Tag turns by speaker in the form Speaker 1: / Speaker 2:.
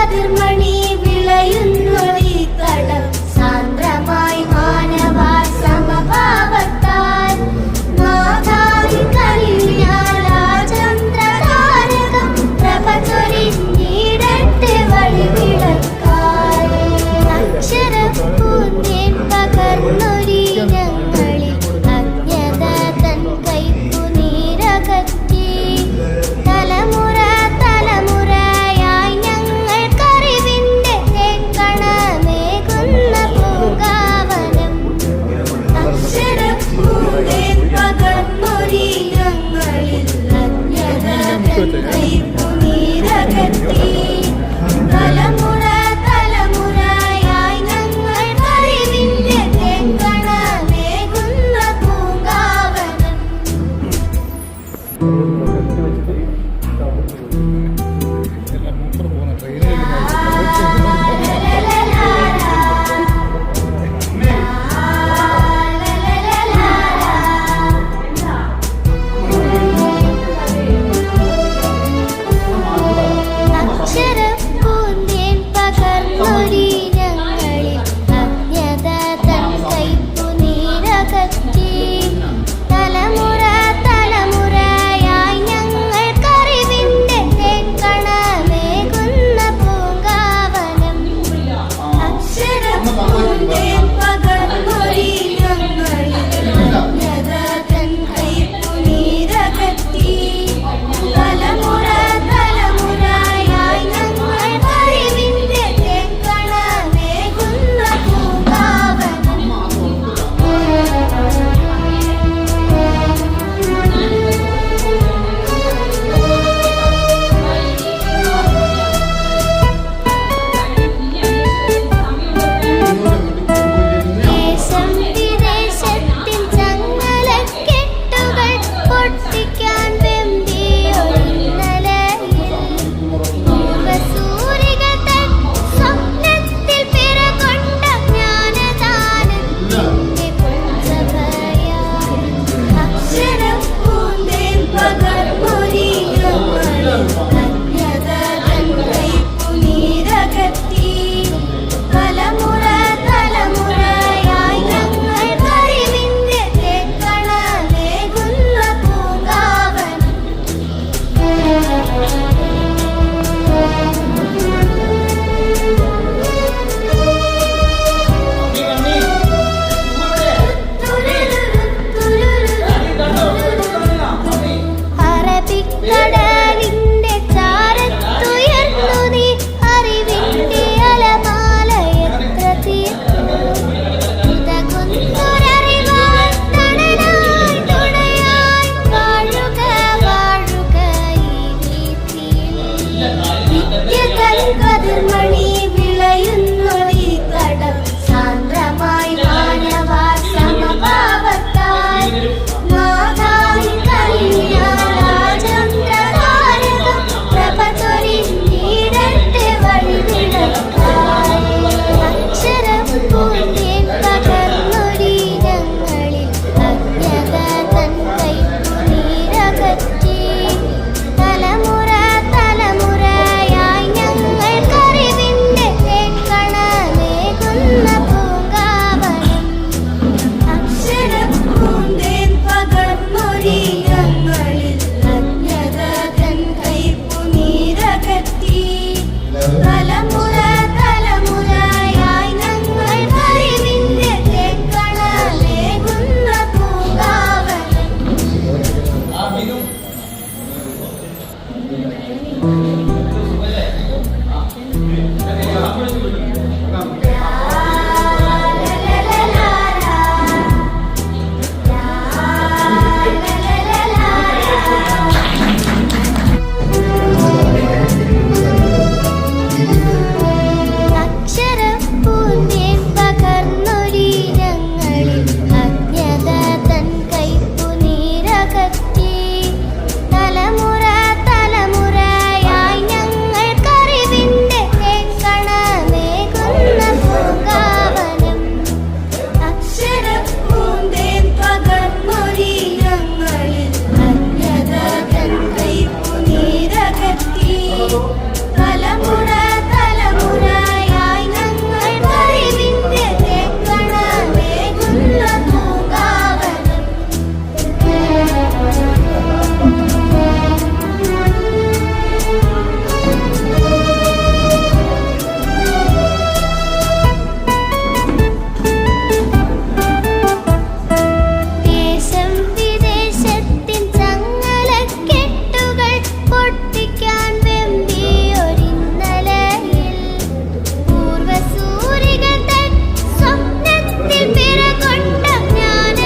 Speaker 1: കതിർമണി വിളയുന്നൊരീ തടം സാന്ദ്രമായി മാനവ സമഭാവത്താൽ മാതാവിൻ കനിഞ്ഞാൽ ആ ചന്ദ്രതാരകം പ്രഭ ചൊരിഞ്ഞിടട്ടെ വഴിവിളക്കായി. അക്ഷരപ്പൂന്തേൻ പകർന്നൊരീ ഞങ്ങളിൽ അജ്ഞത തൻ കൈപ്പു നീരകറ്റി തലമുറ തലമുറയായി ഞങ്ങൾക്കറിവിന്റെ തേക്കണമേകുന്ന പൂങ്കാവനം. അക്ഷരപ്പൂന്തേൻ പകർന്നൊരീ ഞങ്ങളിൽ അജ്ഞത തൻ കൈപ്പു നീരകറ്റി തലമുറ തലമുറയായി ഞങ്ങൾക്കറിവിന്റെ തേക്കണമേകുന്ന പൂങ്കാവനം. അക്ഷരപ്പൂന്തേൻ പകർന്നൊരീ ഞങ്ങളിൽ അജ്ഞത തൻ കൈപ്പു നീരകറ്റി തലമുറ തലമുറയായി ഞങ്ങൾക്കറിവിന്റെ തേക്കണമേകുന്ന പൂങ്കാവനം. അക്ഷരപ്പൂന്തേൻ പകർന്നൊരീ ഞങ്ങളിൽ അജ്ഞത തൻ കൈപ്പു നീരകറ്റി തലമുറ തലമുറയായി ഞങ്ങൾക്കറിവിന്റെ തേക്കണമേകുന്ന പൂങ്കാവനം. ദേശം വിദേശത്തിൻ ചങ്ങലക്കെട്ടുകൾ പൊട്ടിക്കാൻ വെമ്പിയൊരിന്നലയിൽ പൂർവസൂരികൾ തൻ സ്വപ്നത്തിൽ പിറകൊണ്ട ജ്ഞാനദാനത്തിന്റെ പൊൻസഭയായി. അക്ഷരപ്പൂന്തേൻ പകർന്നൊരീ ഞങ്ങളിൽ അജ്ഞത തൻ കൈപ്പു നീരകറ്റി തലമുറ തലമുറയായി ഞങ്ങൾക്കറിവിന്റെ തേക്കണമേകുന്ന പൂങ്കാവനം. അറബിക്കടലിന്റെ ചാരത്തുയർന്നു നീ അറിവിന്റെ അലമാല എത്ര തീർത്തു. ഉതകുന്നൊരറിവാൽ തണലായി തുണയായി വാഴുക വാഴുക ഈ വീഥിയിൽ. വിദ്യ തൻ കതിർമണി